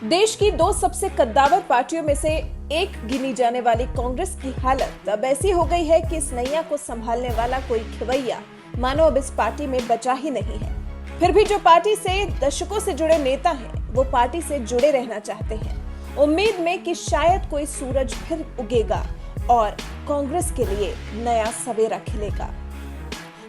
देश की दो सबसे कद्दावर पार्टियों में से एक गिनी जाने वाली कांग्रेस की हालत अब ऐसी हो गई है कि इस नैया को संभालने वाला कोई खिवैया मानो अब इस पार्टी में बचा ही नहीं है। फिर भी जो पार्टी से दशकों से जुड़े नेता हैं, वो पार्टी से जुड़े रहना चाहते हैं, उम्मीद में कि शायद कोई सूरज फिर उगेगा और कांग्रेस के लिए नया सवेरा खिलेगा।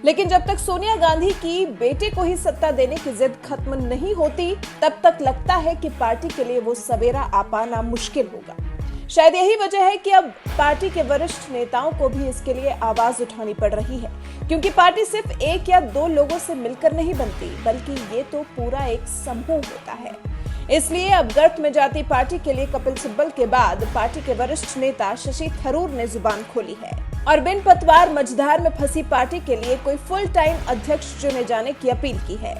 लेकिन जब तक सोनिया गांधी की बेटे को ही सत्ता देने की जिद खत्म नहीं होती, तब तक लगता है कि पार्टी के लिए वो सवेरा आ पाना मुश्किल होगा। शायद यही वजह है कि अब पार्टी के वरिष्ठ नेताओं को भी इसके लिए आवाज उठानी पड़ रही है, क्योंकि पार्टी सिर्फ एक या दो लोगों से मिलकर नहीं बनती, बल्कि ये तो पूरा एक समूह होता है। इसलिए अब गर्त में जाती पार्टी के लिए कपिल सिब्बल के बाद पार्टी के वरिष्ठ नेता शशि थरूर ने जुबान खोली है और बिन पतवार मझधार में फंसी पार्टी के लिए कोई फुल टाइम अध्यक्ष चुने जाने की अपील की है।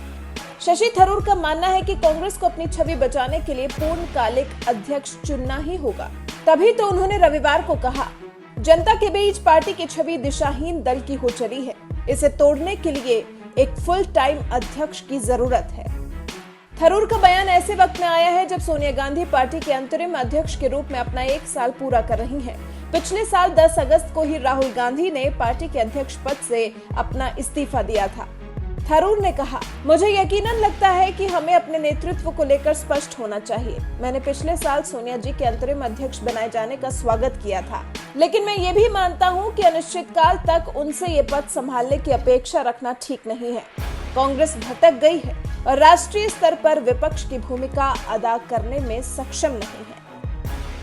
शशि थरूर का मानना है कि कांग्रेस को अपनी छवि बचाने के लिए पूर्णकालिक अध्यक्ष चुनना ही होगा। तभी तो उन्होंने रविवार को कहा, जनता के बीच पार्टी की छवि दिशाहीन दल की हो चली है, इसे तोड़ने के लिए एक फुल टाइम अध्यक्ष की जरूरत है। थरूर का बयान ऐसे वक्त में आया है जब सोनिया गांधी पार्टी के अंतरिम अध्यक्ष के रूप में अपना 1 साल पूरा कर रही हैं। पिछले साल 10 अगस्त को ही राहुल गांधी ने पार्टी के अध्यक्ष पद से अपना इस्तीफा दिया था। थरूर ने कहा, मुझे यकीनन लगता है कि हमें अपने नेतृत्व को लेकर स्पष्ट होना चाहिए। मैंने पिछले साल सोनिया जी के अंतरिम अध्यक्ष बनाए जाने का स्वागत किया था, लेकिन मैं ये भी मानता हूँ कि अनिश्चितकाल तक उनसे ये पद संभालने की अपेक्षा रखना ठीक नहीं है। कांग्रेस भटक गई है और राष्ट्रीय स्तर पर विपक्ष की भूमिका अदा करने में सक्षम नहीं है।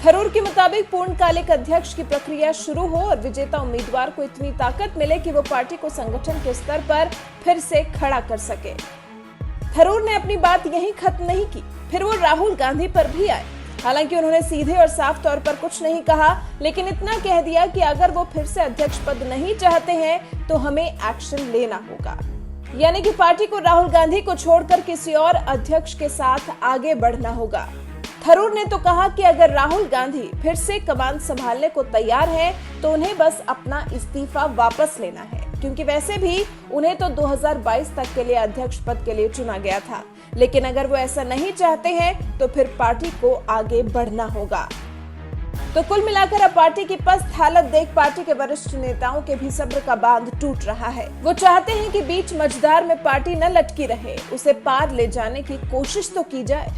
थरूर के मुताबिक पूर्णकालिक अध्यक्ष की प्रक्रिया शुरू हो और विजेता उम्मीदवार को इतनी ताकत मिले कि वो पार्टी को संगठन के स्तर पर फिर से खड़ा कर सके। थरूर ने अपनी बात यहीं खत्म नहीं की, फिर वो राहुल गांधी पर भी आए। हालांकि उन्होंने सीधे और साफ तौर पर कुछ नहीं कहा, लेकिन इतना कह दिया कि अगर वो फिर से अध्यक्ष पद नहीं चाहते हैं तो हमें एक्शन लेना होगा, यानी कि पार्टी को राहुल गांधी को छोड़कर किसी और अध्यक्ष के साथ आगे बढ़ना होगा। थरूर ने तो कहा कि अगर राहुल गांधी फिर से कमान संभालने को तैयार हैं, तो उन्हें बस अपना इस्तीफा वापस लेना है, क्योंकि वैसे भी उन्हें तो 2022 तक के लिए अध्यक्ष पद के लिए चुना गया था। लेकिन अगर वो ऐसा नहीं चाहते हैं तो फिर पार्टी को आगे बढ़ना होगा। तो कुल मिलाकर अब पार्टी की पस्त हालत देख पार्टी के वरिष्ठ नेताओं के भी सब्र का बांध टूट रहा है। वो चाहते हैं कि बीच मझधार में पार्टी न लटकी रहे, उसे पार ले जाने की कोशिश तो की जाए।